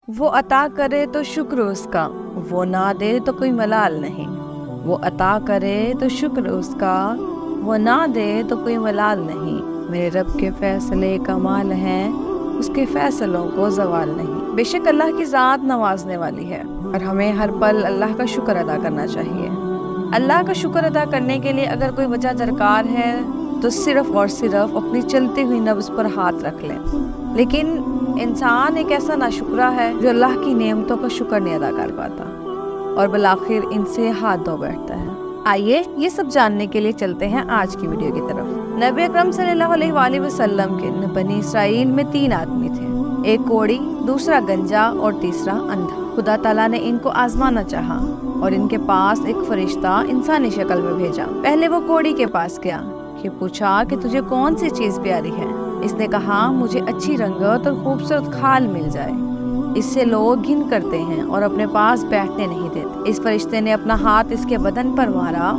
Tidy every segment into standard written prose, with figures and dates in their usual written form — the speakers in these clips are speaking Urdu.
وہ عطا کرے تو شکر اس کا، وہ نہ دے تو کوئی ملال نہیں۔ وہ عطا کرے تو شکر اس کا، وہ نہ دے تو کوئی ملال نہیں۔ میرے رب کے فیصلے کمال ہیں، اس کے فیصلوں کو زوال نہیں۔ بے شک اللہ کی ذات نوازنے والی ہے، اور ہمیں ہر پل اللہ کا شکر ادا کرنا چاہیے۔ اللہ کا شکر ادا کرنے کے لیے اگر کوئی وجہ درکار ہے تو صرف اور صرف اپنی چلتی ہوئی نبض پر ہاتھ رکھ لیں۔ لیکن انسان ایک ایسا ناشکرا ہے جو اللہ کی نعمتوں کا شکر نہیں ادا کر پاتا اور بالآخر ان سے ہاتھ دھو بیٹھتا ہے۔ آئیے یہ سب جاننے کے لیے چلتے ہیں آج کی ویڈیو کی طرف۔ نبی اکرم صلی اللہ علیہ وآلہ وسلم کے بنی اسرائیل میں 3 آدمی تھے، ایک کوڑی، دوسرا گنجا اور تیسرا اندھا۔ خدا تعالیٰ نے ان کو آزمانا چاہا اور ان کے پاس ایک فرشتہ انسانی شکل میں بھیجا۔ پہلے وہ کوڑی کے پاس گیا کہ پوچھا کہ تجھے کون سی چیز پیاری ہے؟ اس نے کہا مجھے اچھی رنگت اور خوبصورت کھال مل جائے، اس سے لوگ گھن کرتے ہیں اور اپنے پاس بیٹھنے نہیں دیتے۔ اس فرشتے نے اپنا ہاتھ اس کے بدن پر مارا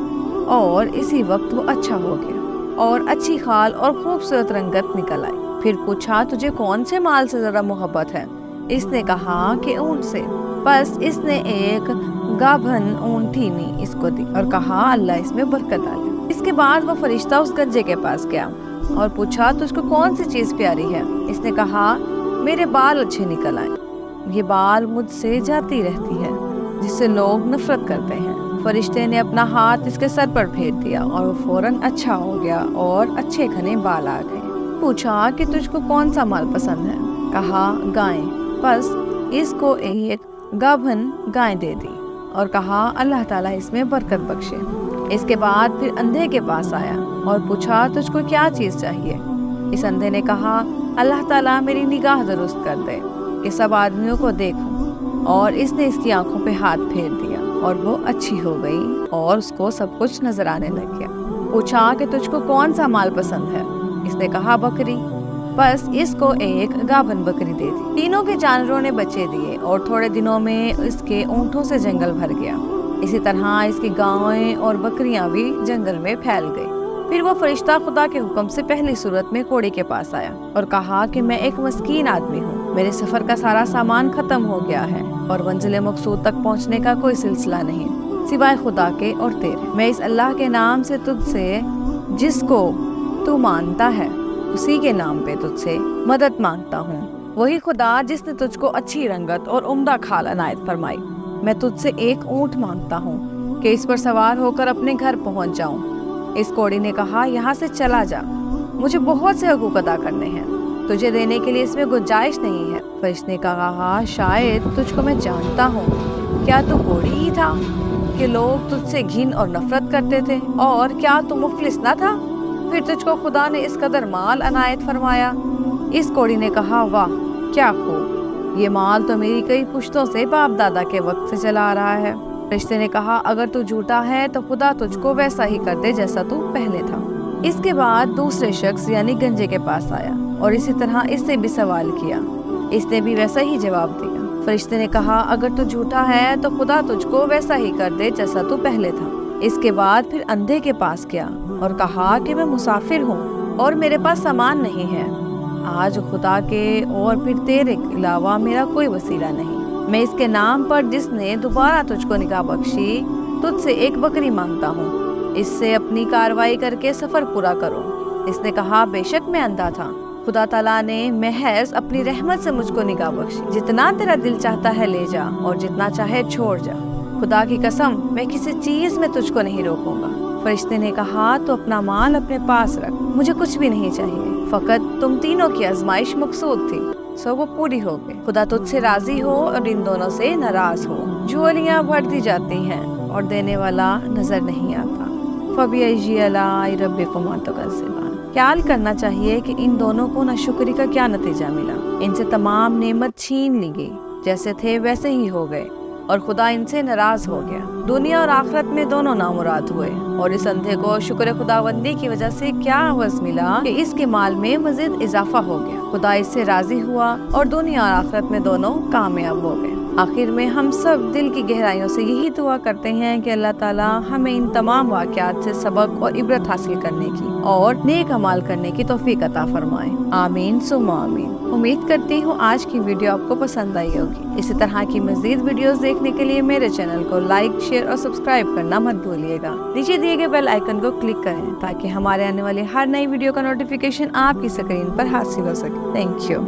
اور اسی وقت وہ اچھا ہو گیا اور اچھی کھال اور خوبصورت رنگت نکل آئی۔ پھر پوچھا تجھے کون سے مال سے زیادہ محبت ہے؟ اس نے کہا کہ اونٹ سے۔ بس اس نے ایک گابھن اونٹنی اس کو دی اور کہا اللہ اس میں برکت ڈالے۔ اس کے بعد وہ فرشتہ اس گنجے کے پاس گیا اور پوچھا تجھ کو کون سی چیز پیاری ہے؟ اس نے کہا میرے بال اچھے نکل آئے، یہ بال مجھ سے جاتی رہتی ہے جس سے لوگ نفرت کرتے ہیں۔ فرشتے نے اپنا ہاتھ اس کے سر پر پھیر دیا اور وہ فوراً اچھا ہو گیا اور اچھے گھنے بال آ گئے۔ پوچھا کہ تجھ کو کون سا مال پسند ہے؟ کہا گائیں۔ بس اس کو ایک گابھن گائے دے دی اور کہا اللہ تعالیٰ اس میں برکت بخشے۔ اس کے بعد پھر اندھے کے پاس آیا اور پوچھا تجھ کو کیا چیز چاہیے؟ اس اندھے نے کہا اللہ تعالیٰ میری نگاہ درست کر دے کہ سب آدمیوں کو دیکھوں، اور اس نے اس کی آنکھوں پہ ہاتھ پھیر دیا اور وہ اچھی ہو گئی اور اس کو سب کچھ نظر آنے لگ گیا۔ پوچھا کہ تجھ کو کون سا مال پسند ہے؟ اس نے کہا بکری۔ بس اس کو ایک گابھن بکری دے دی۔ تینوں کے جانوروں نے بچے دیے اور تھوڑے دنوں میں اس کے اونٹوں سے جنگل بھر گیا۔ اسی طرح اس کی گاویں اور بکریاں بھی جنگل میں پھیل گئی۔ پھر وہ فرشتہ خدا کے حکم سے پہلی صورت میں کوڑی کے پاس آیا اور کہا کہ میں ایک مسکین آدمی ہوں، میرے سفر کا سارا سامان ختم ہو گیا ہے اور منزل مقصود تک پہنچنے کا کوئی سلسلہ نہیں سوائے خدا کے اور تیرے۔ میں اس اللہ کے نام سے تجھ سے جس کو تو مانتا ہے اسی کے نام پہ تجھ سے مدد مانگتا ہوں، وہی خدا جس نے تجھ کو اچھی رنگت اور عمدہ کھال عنایت فرمائی۔ میں تجھ سے ایک اونٹ مانگتا ہوں کہ اس پر سوار ہو کر اپنے گھر پہنچ جاؤں۔ اس کوڑی نے کہا یہاں سے چلا جا، مجھے بہت سے حقوق ادا کرنے ہیں، تجھے دینے کے لیے اس میں گنجائش نہیں ہے۔ فرشتے نے کہا شاید تجھ کو میں جانتا ہوں، کیا تو کوڑی ہی تھا کہ لوگ تجھ سے گھن اور نفرت کرتے تھے؟ اور کیا تو مفلس نہ تھا؟ پھر تجھ کو خدا نے اس قدر مال عنایت فرمایا۔ اس کوڑی نے کہا واہ کیا خوب، یہ مال تو میری کئی پشتوں سے باپ دادا کے وقت سے چلا آ رہا ہے۔ فرشتے نے کہا اگر تو جھوٹا ہے تو خدا تجھ کو ویسا ہی کر دے جیسا تو پہلے تھا۔ اس کے بعد دوسرے شخص یعنی گنجے کے پاس آیا اور اسی طرح اس سے بھی سوال کیا، اس نے بھی ویسا ہی جواب دیا۔ فرشتے نے کہا اگر تو جھوٹا ہے تو خدا تجھ کو ویسا ہی کر دے جیسا تو پہلے تھا۔ اس کے بعد پھر اندھے کے پاس گیا اور کہا کہ میں مسافر ہوں اور میرے پاس سامان نہیں ہے، آج خدا کے اور پھر تیرے علاوہ میرا کوئی وسیلہ نہیں۔ میں اس کے نام پر جس نے دوبارہ تجھ کو نگاہ بخشی تجھ سے ایک بکری مانگتا ہوں، اس سے اپنی کاروائی کر کے سفر پورا کرو۔ اس نے کہا بے شک میں اندھا تھا، خدا تعالیٰ نے محض اپنی رحمت سے مجھ کو نگاہ بخشی، جتنا تیرا دل چاہتا ہے لے جا اور جتنا چاہے چھوڑ جا، خدا کی قسم میں کسی چیز میں تجھ کو نہیں روکوں گا۔ فرشتے نے کہا تو اپنا مال اپنے پاس رکھ، مجھے کچھ بھی نہیں چاہیے، فقط تم تینوں کی آزمائش مقصود تھی سو وہ پوری ہو گئی۔ خدا تجھ سے راضی ہو اور ان دونوں سے ناراض ہو۔ جھولیاں بھرتی جاتی ہیں اور دینے والا نظر نہیں آتا۔ فَبِأَيِّ آلَاءِ رَبِّكُمَا تُكَذِّبَانِ۔ خیال کرنا چاہیے کہ ان دونوں کو ناشکری کا کیا نتیجہ ملا۔ ان سے تمام نعمت چھین لی گئی، جیسے تھے ویسے ہی ہو گئے اور خدا ان سے ناراض ہو گیا۔ دنیا اور آخرت میں دونوں نامراد ہوئے، اور اس اندھے کو شکر خداوندی کی وجہ سے کیا عوض ملا کہ اس کے مال میں مزید اضافہ ہو گیا۔ خدا اس سے راضی ہوا اور دنیا اور آخرت میں دونوں کامیاب ہو گئے۔ آخر میں ہم سب دل کی گہرائیوں سے یہی دعا کرتے ہیں کہ اللہ تعالیٰ ہمیں ان تمام واقعات سے سبق اور عبرت حاصل کرنے کی اور نیک اعمال کرنے کی توفیق عطا فرمائے۔ آمین ثم آمین۔ امید کرتی ہوں آج کی ویڈیو آپ کو پسند آئی ہوگی۔ اسی طرح کی مزید ویڈیوز دیکھنے کے لیے میرے چینل کو لائک، شیئر اور سبسکرائب کرنا مت بھولیے گا۔ نیچے دیے گئے بیل آئیکن کو کلک کریں تاکہ ہمارے آنے والی ہر نئی ویڈیو کا نوٹیفیکیشن آپ کی اسکرین پر حاصل ہو سکے۔ Thank you.